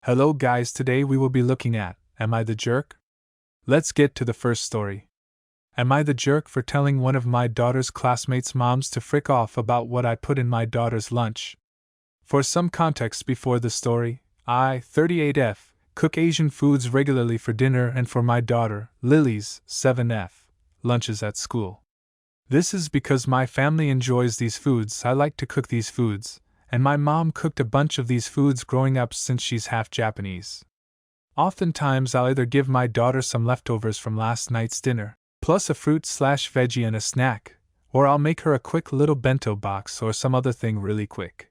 Hello guys, today we will be looking at Am I the Jerk? Let's get to the first story. Am I the jerk for telling one of my daughter's classmates' moms to frick off about what I put in my daughter's lunch? For some context before the story, I, 38F, cook Asian foods regularly for dinner and for my daughter, Lily's, 7F, lunches at school. This is because my family enjoys these foods. I like to cook these foods, and my mom cooked a bunch of these foods growing up since she's half Japanese. Oftentimes I'll either give my daughter some leftovers from last night's dinner, plus a fruit/veggie and a snack, or I'll make her a quick little bento box or some other thing really quick.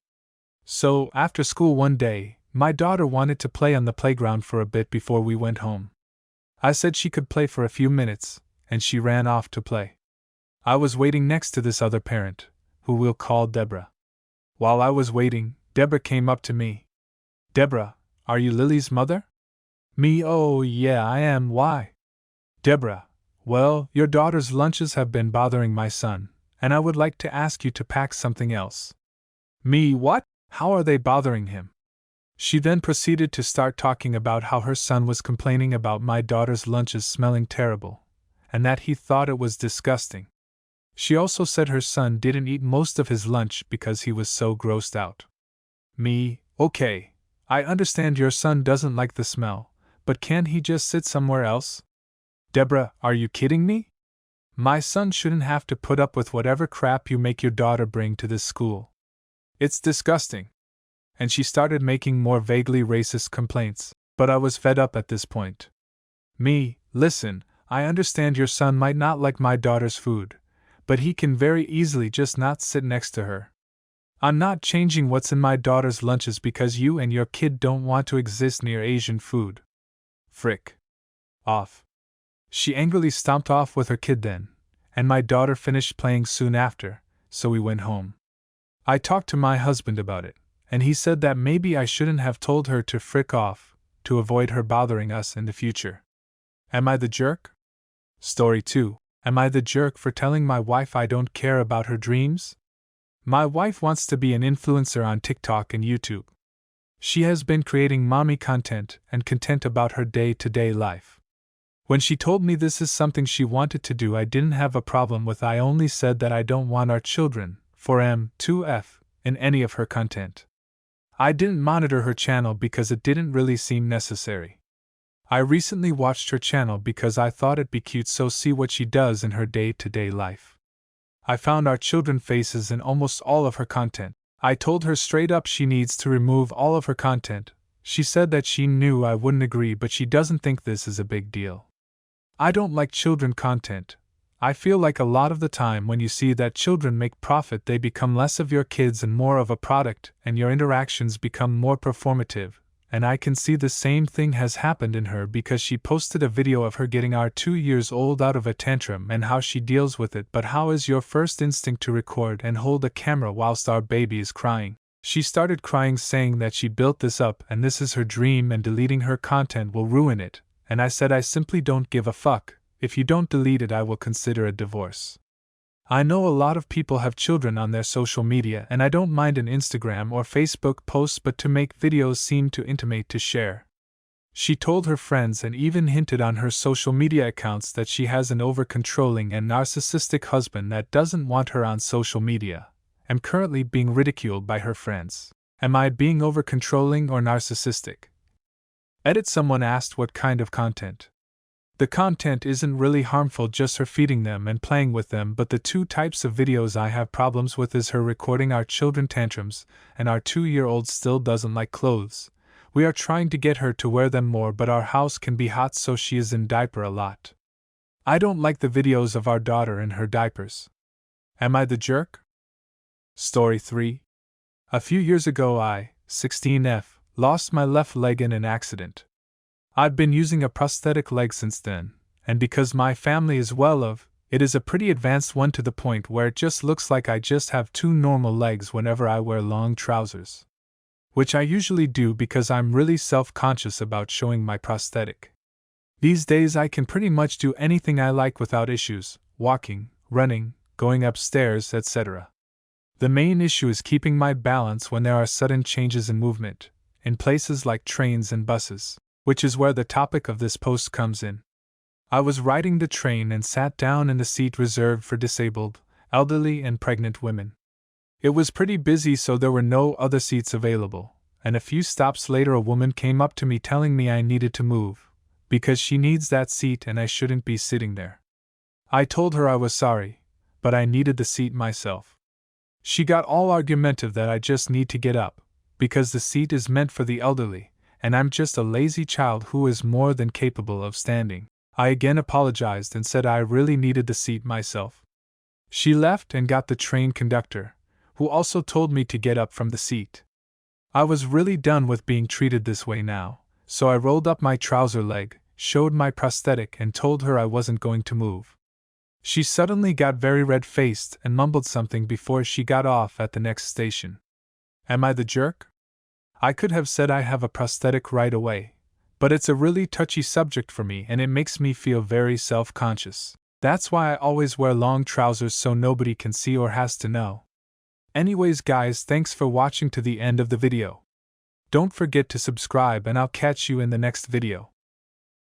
So, after school one day, my daughter wanted to play on the playground for a bit before we went home. I said she could play for a few minutes, and she ran off to play. I was waiting next to this other parent, who we'll call Deborah. While I was waiting, Deborah came up to me. "Deborah, are you Lily's mother?" Me, "Oh, yeah, I am, why?" Deborah, "Well, your daughter's lunches have been bothering my son, and I would like to ask you to pack something else." Me, "What? How are they bothering him?" She then proceeded to start talking about how her son was complaining about my daughter's lunches smelling terrible, and that he thought it was disgusting. She also said her son didn't eat most of his lunch because he was so grossed out. Me, "Okay, I understand your son doesn't like the smell, but can't he just sit somewhere else?" Deborah, "Are you kidding me? My son shouldn't have to put up with whatever crap you make your daughter bring to this school. It's disgusting." And she started making more vaguely racist complaints, but I was fed up at this point. Me, "Listen, I understand your son might not like my daughter's food, but he can very easily just not sit next to her. I'm not changing what's in my daughter's lunches because you and your kid don't want to exist near Asian food. Frick off." She angrily stomped off with her kid then, and my daughter finished playing soon after, so we went home. I talked to my husband about it, and he said that maybe I shouldn't have told her to frick off, to avoid her bothering us in the future. Am I the jerk? Story 2. Am I the jerk for telling my wife I don't care about her dreams? My wife wants to be an influencer on TikTok and YouTube. She has been creating mommy content and content about her day-to-day life. When she told me this is something she wanted to do, I didn't have a problem with. I only said that I don't want our children, 4M2F, in any of her content. I didn't monitor her channel because it didn't really seem necessary. I recently watched her channel because I thought it'd be cute, so see what she does in her day-to-day life. I found our children faces in almost all of her content. I told her straight up she needs to remove all of her content. She said that she knew I wouldn't agree, but she doesn't think this is a big deal. I don't like children content. I feel like a lot of the time when you see that children make profit, they become less of your kids and more of a product, and your interactions become more performative. And I can see the same thing has happened in her because she posted a video of her getting our 2-year-old out of a tantrum and how she deals with it. But how is your first instinct to record and hold a camera whilst our baby is crying? She started crying, saying that she built this up and this is her dream and deleting her content will ruin it. And I said I simply don't give a fuck. If you don't delete it, I will consider a divorce. I know a lot of people have children on their social media, and I don't mind an Instagram or Facebook post, but to make videos seem to intimate to share. She told her friends and even hinted on her social media accounts that she has an over-controlling and narcissistic husband that doesn't want her on social media. I'm currently being ridiculed by her friends. Am I being over-controlling or narcissistic? Edit. Someone asked what kind of content. The content isn't really harmful, just her feeding them and playing with them, but the two types of videos I have problems with is her recording our children tantrums, and our 2-year-old still doesn't like clothes. We are trying to get her to wear them more, but our house can be hot, so she is in diaper a lot. I don't like the videos of our daughter in her diapers. Am I the jerk? Story 3. A few years ago I, 16F, lost my left leg in an accident. I've been using a prosthetic leg since then, and because my family is well off, it is a pretty advanced one, to the point where it just looks like I just have 2 normal legs whenever I wear long trousers. Which I usually do because I'm really self-conscious about showing my prosthetic. These days I can pretty much do anything I like without issues: walking, running, going upstairs, etc. The main issue is keeping my balance when there are sudden changes in movement. in places like trains and buses, which is where the topic of this post comes in. I was riding the train and sat down in the seat reserved for disabled, elderly, and pregnant women. It was pretty busy, so there were no other seats available, and a few stops later a woman came up to me telling me I needed to move, because she needs that seat and I shouldn't be sitting there. I told her I was sorry, but I needed the seat myself. She got all argumentative that I just need to get up, because the seat is meant for the elderly, and I'm just a lazy child who is more than capable of standing. I again apologized and said I really needed the seat myself. She left and got the train conductor, who also told me to get up from the seat. I was really done with being treated this way now, so I rolled up my trouser leg, showed my prosthetic, and told her I wasn't going to move. She suddenly got very red-faced and mumbled something before she got off at the next station. Am I the jerk? I could have said I have a prosthetic right away, but it's a really touchy subject for me and it makes me feel very self-conscious. That's why I always wear long trousers so nobody can see or has to know. Anyways guys, thanks for watching to the end of the video. Don't forget to subscribe and I'll catch you in the next video.